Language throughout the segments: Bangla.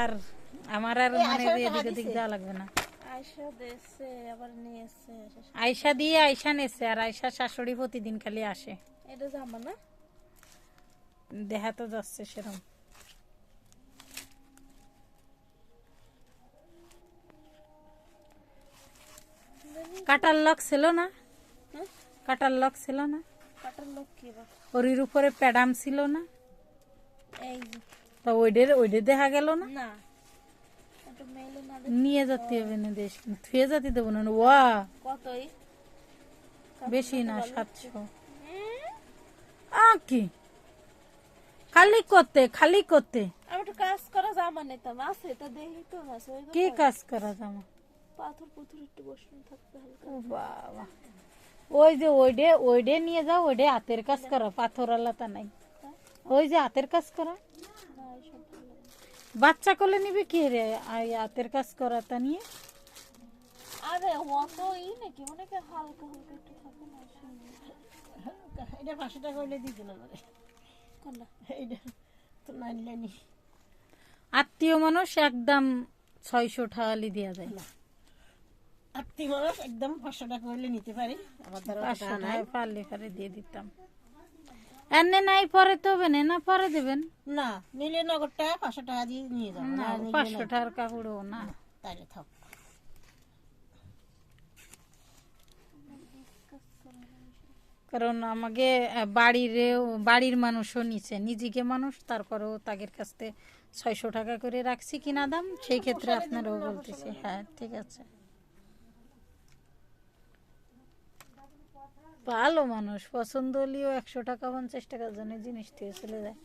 আর আমার আর মানে এদিক ওদিক যাওয়া লাগবে না। আয়শা দেশে আবার নিয়ে এসছে। আয়শা দিয়ে আয়শা নেছে, আর আয়শা শাশুড়ি প্রতিদিন খালি আসে। এটা জামা না? দেখা তো যাচ্ছে সেরকম। কাটার লক ছিল না? কাটার লক ছিল না? কাটার লোক কি বা? ওরির উপরে প্যাডাম ছিল না? এই যে তা ওইডে দেখা গেল না? না এটা মেলে না। নিয়ে যেতে হবে না, দেশ থুয়ে যেতে দেবো না। ওয়া কতই? বেশি না, 700। কি খালি করতে খালি করতে আমি একটু কাজ করা জামা নিতাম, আছে তা দেখি তো আছে। ওই কি কাজ করা জামা? পাথর পুথর একটু বসানো থাকতে হালকা। ও বাবা, ওই যে ওইডে নিয়ে যাও, ওইডে হাতের কাজ করা, পাথর আলাদা নাই। ওই যে হাতের কাজ করা, না এইসব ভালো লাগে না। বাচ্চা কোলে নিবে কি রে হাতের কাজ করা তা নিয়ে? আরে অত নাকি অনেকে হালকা হালকা একটু থাকে না। এটা 500 টাকা হইলে দিয়ে দিল আমারে। কোনটা? এইটা তো নাইলেনি। আত্মীয় মানুষ একদম 600 টাকালি দেওয়া যায়। আত্মীয় মানুষ একদম 500 টাকা হইলে নিতে পারি। আমার দ্বারা 500 টাকা নাই। টাকা পারলে পারে দিয়ে দিতাম। এনে নাই পরে তো হবে না, পরে দেবেন না নিলে নগদ টাকা 500 টাকা দিয়ে নিয়ে যাবো। না, 500 টাকার কাপড়ও না। তাইলে থাক। কারণ আমাকে বাড়ির মানুষও নিচে, নিজেকে মানুষ, তারপরেও তাদের কাছ থেকে 600 টাকা করে রাখছি কিনা দাম, সেই ক্ষেত্রে আপনারাও বলতেছি। হ্যাঁ ঠিক আছে, ভালো মানুষ, পছন্দ হলেও 100 টাকা 50 টাকার জন্য জিনিস থেকে চলে যায়।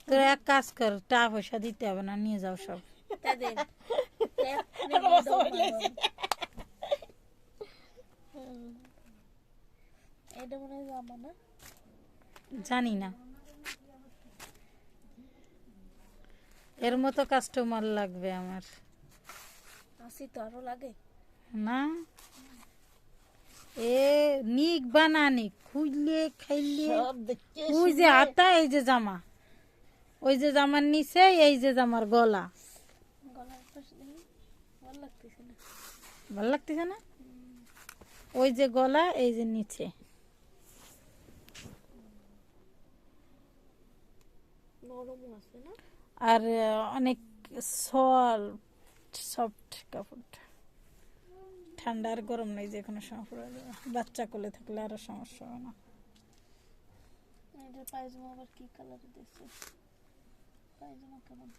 তো এক কাজ কর, টাকা পয়সা দিতে হবে না, নিয়ে যাও সব। তাদের এটা মনে হয় জামা না? জানি না, এর মতো কাস্টমার লাগবে আমার। আসি তো আরো লাগে না এ নিক বা না নিক, খুঁজলে খাইলে সব দেখতে ওই যে হাতা, এই যে জামা, ওই যে জামার নিচে, এই যে জামার গলা, গলার পাশে দেখি ভালো লাগতেছে না। ভাল লাগতেছে না? ওই যে গলা, এই যে নিচে। নরমও আছে না? আর অনেক সফট কাপড়টা, ঠান্ডা আর গরম নেই, যে কোনো সময় পরে যাবে। বাচ্চা কোলে থাকলে আরো সমস্যা হবে না। এটার পায়জামা আবার কি কালার দিছে? পায়জামা কেমন?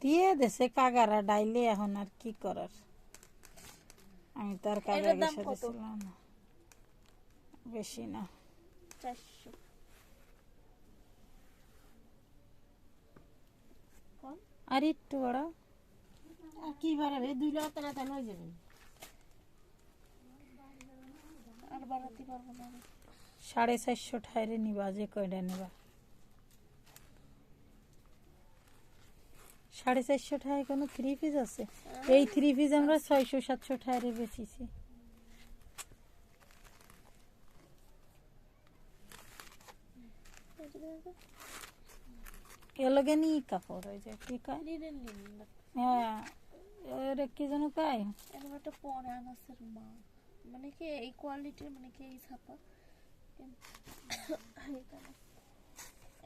দিয়ে দেশে কাগারা ডাইলে, এখন আর কি করার। আমি তার কাগার এটার দাম কত? দিছিলাম না, বেশি না। 400 কম? আর একটু বাড়াও। আর কি বাড়াবে? 2 লাখ টাকা তাই হয়ে যাবে। আর বাড়াতে পারবো না আমি। 450 ঠাইরে নিবা, যে কয়টা নিবা। 450 টাকায় কোনো 3 পিস আছে? এই 3 পিস আমরা 600-700 টাকায় বেচেছি। এলগে নি কাপড়, ওই যে কি কয়, লিনেন না। হ্যাঁ ওরে কি যেন কয়, এরকম একটা পরে আনাসের মা, মানে কি এই কোয়ালিটির, মানে কি এই ছাপা,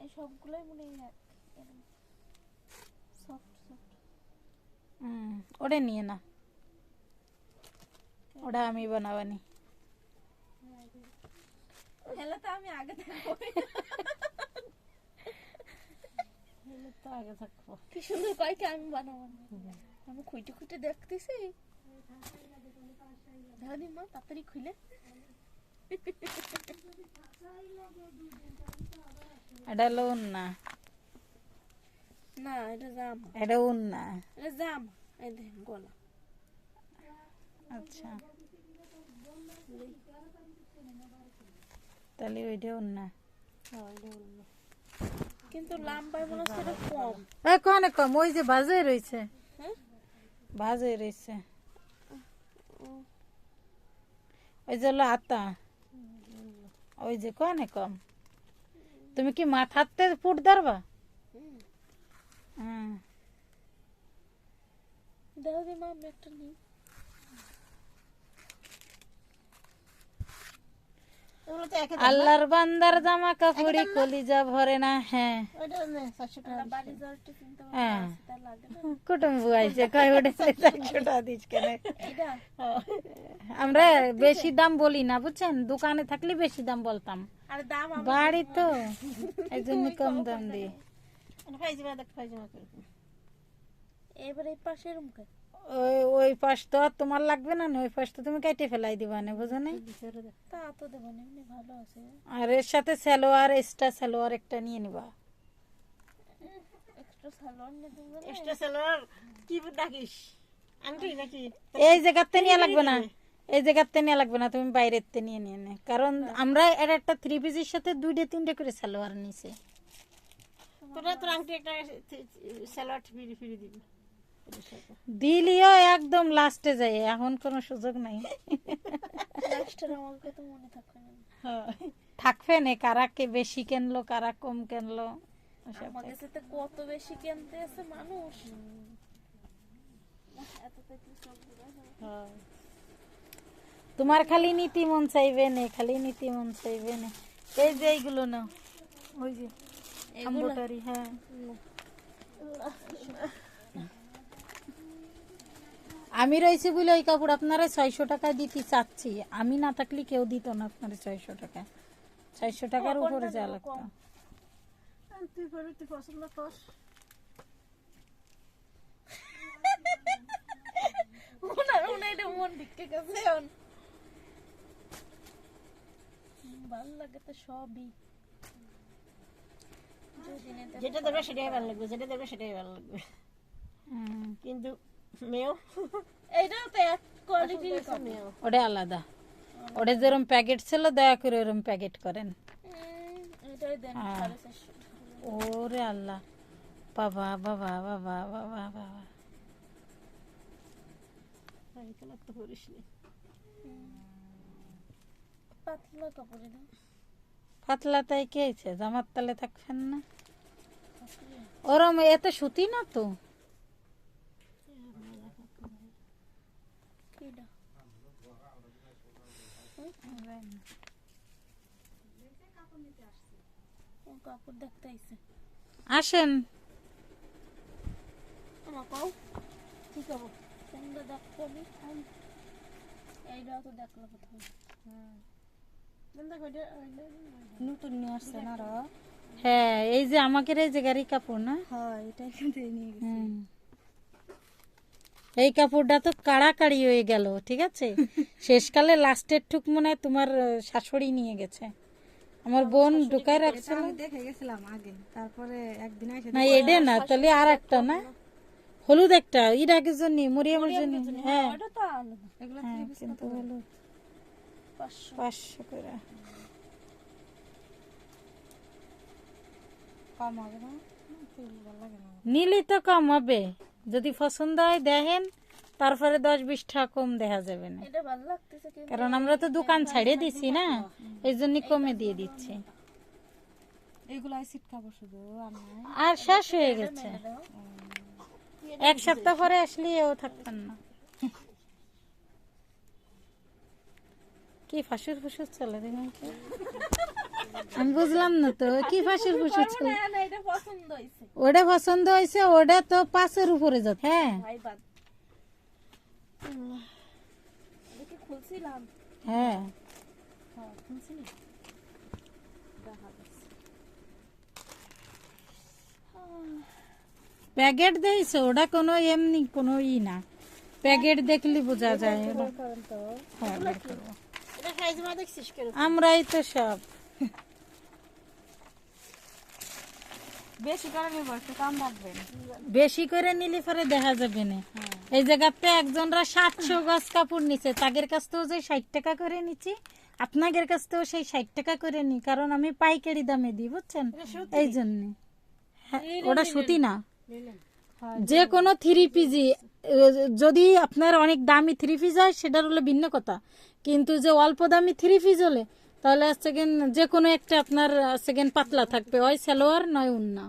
এই সবগুলোই মনে হয় সফট সফট। ওটা নিয়ে না, ওটা আমি বানাবানি। হেলে তো আমি আগে থাকবো। হলে তো আগে থাকবো। কি সুন্দর কয় কি আমি বানাবো না। আমি খুঁটে খুঁটে দেখতেছি। দাদি মা তাড়াতাড়ি খুলে। এটা হলো না, না এটা জাম, এটা না। এটা জাম। এই দেখ গলা। আচ্ছা তাহলে ওইটাও না। কিন্তু লম্বায় মনে হচ্ছে এটা কম। কনে কম, ওই যে ভাজে রয়েছে, হ্যাঁ ভাজে রয়েছে, ওই যে হলো আতা, ওই যে কনে কম। তুমি কি মাথাতে ফুট ধরবা? হ্যাঁ। দেখো কি মা, আমি একটা নিই। এগুলো তো একে আল্লাহর বান্দার জামা কাপড়ি কলিজা ভরে না। হ্যাঁ ওইটা নে 400 টাকা। বাড়ি যাওয়ার টিফিন তো হ্যাঁ। তা লাগে না। কুটুম বুয়াইছে কয় ওটা 400 টাকা দিস কেন? এটা আমরা বেশি দাম বলি না বুঝছেন, দোকানে থাকলে বেশি দাম বলতাম, আর দাম বাড়ি তো এই জন্য কম দাম দিই। ফাইজিমা দেখ, ফাইজিমা করে। এবারে এই পাশের মুখে ওই পাশ তো আর তোমার লাগবে না, ওই পাশ তো তুমি কেটে ফেলাই দিবা না, বুঝো নাই? তা তো দেবো না, এমনি ভালো আছে। আর এর সাথে সালোয়ার, এক্সট্রা সালোয়ার একটা নিয়ে নিবা। এক্সট্রা সালোয়ার নিয়ে দেবো না। এক্সট্রা সালোয়ার কি ডাকিস? আংটি নাকি? এই জায়গাতে নিয়ে লাগবে না, এই জায়গাতে নিয়ে লাগবে না, তুমি বাইরের তে নিয়ে নিয়ে নে। কারণ আমরা এর একটা 3 পিসের সাথে 2টা 3টা করে সালোয়ার নিছে। তোর আংটি একটা সালোয়ার ফিরি ফিরি দিবি। দিলিও একদম লাস্টে যায়, এখন কোনো সুযোগ নাই। লাস্টের আমার কথা মনে থাকবে না। হ্যাঁ। থাকবে না কারা কে বেশি কিনলো কারা কম কিনলো ওসব আমাদের সাথে কত বেশি কিনতে আছে মানুষ। এত দেখলে সব বোঝা যায়। হ্যাঁ। তোমার খালি নীতি মন চাইবে না, খালি নীতি মন চাইবে না। এই যে এইগুলো না, ওই যে এমব্রয়ডারি। হ্যাঁ আমি রয়েছি বলে ওই কাপড় আপনারা 600 টাকা দিতে চাচ্ছি, আমি না থাকলে কেউ দিত না আপনারা 600 টাকা। 600 টাকার উপরে যা লাগতো। তুই পরে তুই পছন্দ কর। ওনার এটা মন ঢুকে গেছে এখন। ভালো লাগে তো সবই। যেটা দেবে সেটাই ভালো লাগবে, যেটা দেবে সেটাই ভালো লাগবে। কিন্তু মেয়েও এইটাও তো এক কোয়ালিটির কম। ওটা আলাদা, ওটা যেরকম প্যাকেট ছিল দয়া করে ওরকম প্যাকেট করেন। এটাই দেন হ্যাঁ। 450 ওরে আল্লাহ, বাবা বাবা বাবা বাবা বাবা। এখানে তো করিস নি। পাতলা কাপড়ে দাও। পাতলা তাই কে হয়েছে, জামার তালে থাকবেন না ওরম, এত সুতি না তো। কিডা ও কাপড় দেখতে আইছে। আসেন আমার কও কি করব? তোমরা দেখো নি এইটা তো দেখলা প্রথমে। নতুন নিয়ে আসছে না র। হ্যাঁ এই যে আমাকে এই যে গাড়ি কাপড় না। হ্যাঁ, এটা এখান থেকে নিয়ে গেছি। হুম। এই কাপড়টা তো কাড়াকাড়ি হয়ে গেল, ঠিক আছে। শেষকালে লাস্টের টুক মনে হয় তোমার শাশুড়ি নিয়ে গেছে, আমার বোন ঢুকায় রাখছিল। আমি দেখে গেছিলাম আগে, তারপরে একদিন এসে না এডে না, তাহলে আর একটা না হলুদ একটা ইরাকের জন্য, মরিয়ামের জন্য। হ্যাঁ ওটা তো আলাদা। এগুলো হ্যাঁ কিন্তু হলুদ 500 500 করে। কম হবে না? ভালো লাগে না। নিলে তো কম হবে, যদি পছন্দ হয় দেখেন, তারপরে 10-20 টাকা কম দেখা যাবে না, এটা ভালো লাগতেছে কিন্তু কারণ আমরা তো দোকান ছাড়িয়ে দিছি না, এই জন্য কমে দিয়ে দিচ্ছি। এগুলো সিট কাপড় শুধু আমি আর শেষ হয়ে গেছে, মেলে দাও। 1 সপ্তাহ পরে আসলে এও থাকতেন না। কি ফাঁসুর ফুসুর চলে দেখুন তো? আমি বুঝলাম না তো কি ফাঁসুর ফুসুর চলে। না না এটা পছন্দ হইছে ওটা পছন্দ হয়েছে, ওটা তো 5-এর উপরে যাচ্ছে। হ্যাঁ ভাই বাদ। দেখি খুলছিলাম। হ্যাঁ হ্যাঁ খুলছিলি দেখা যাচ্ছে। প্যাকেট দিয়েছে, ওটা কোনো এমনি কোনো না, প্যাকেট দেখলে বোঝা যায়। হ্যাঁ, বের করবো। এটা ফাইজিমা দেখছিস কেন? আমরাই তো সব বেশি করে নিব, একটু কম রাখবেন। বেশি করে নিলে পরে দেখা যাবে না। এই জায়গাতে একজনরা 700 গজ কাপড় নিচ্ছে, তাদের কাছ থেকেও যে 60 টাকা করে নিচ্ছি, আপনাদের কাছ থেকেও সেই 60 টাকা করে নি, কারণ আমি পাইকারি দামে দিই বুঝছেন, এই জন্য। ওটা সুতি না, যে কোনো 3 পিজি, যদি আপনার অনেক দামি 3 পিস হয় সেটার হলে ভিন্ন কথা, কিন্তু যে অল্প দামি 3 পিস হলে তাহলে সেকেন্ড যে কোনো একটা আপনার সেকেন্ড পাতলা থাকবে, হয় সালোয়ার নয় উন্না।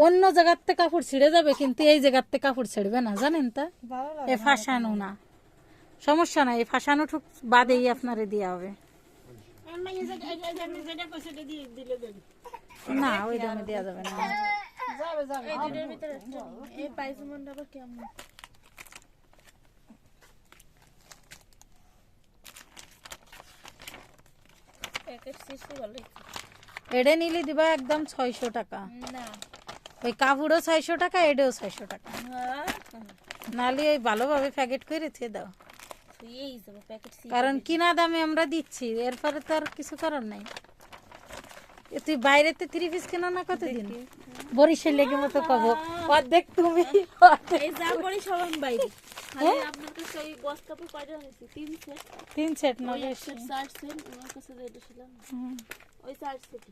অন্য জায়গার থেকে কাপড় ছিঁড়ে যাবে, কিন্তু এই জায়গার থেকে কাপড় ছিঁড়বে না, জানেন তা? এ ফাঁসানো না, সমস্যা নাই, এই ফাঁসানো ঠুক বাদেই আপনারে দেওয়া হবে। যেটা কইছে সেটা দিয়ে দিলে দেবে। না ওই দামে দেওয়া যাবে না। যাবে যাবে। এই দুটোর ভিতরে একটা নিই। এই পায়জামাটা আবার কেমন? প্যাকেট সিসি ভালো এডে নিলে দিবা একদম 600 টাকা, না। ওই কাপড়ও 600 টাকা, এডেও 600 টাকা। নালে ওই ভালোভাবে প্যাকেট করে রেখে দাও, এই যাব প্যাকেট সিসি। কারণ কিনা দামে আমরা দিচ্ছি, এরপরে তো আর কিছু করার নাই। এ তুই বাইরেতে 3 পিস কেনা না কতদিন, বরিশাল লেগে মতো পাবো অর্ধেক তুমি অর্ধেক এই যা পরি সবাই বাইরে। খালি আপনার কাছে ওই গস কাপড় কয়টা আছে? 3 সেট। 3 সেট না ওই বেশি। 4 সেট আমার কাছে যেটা ছিল। ওই 4 সেট।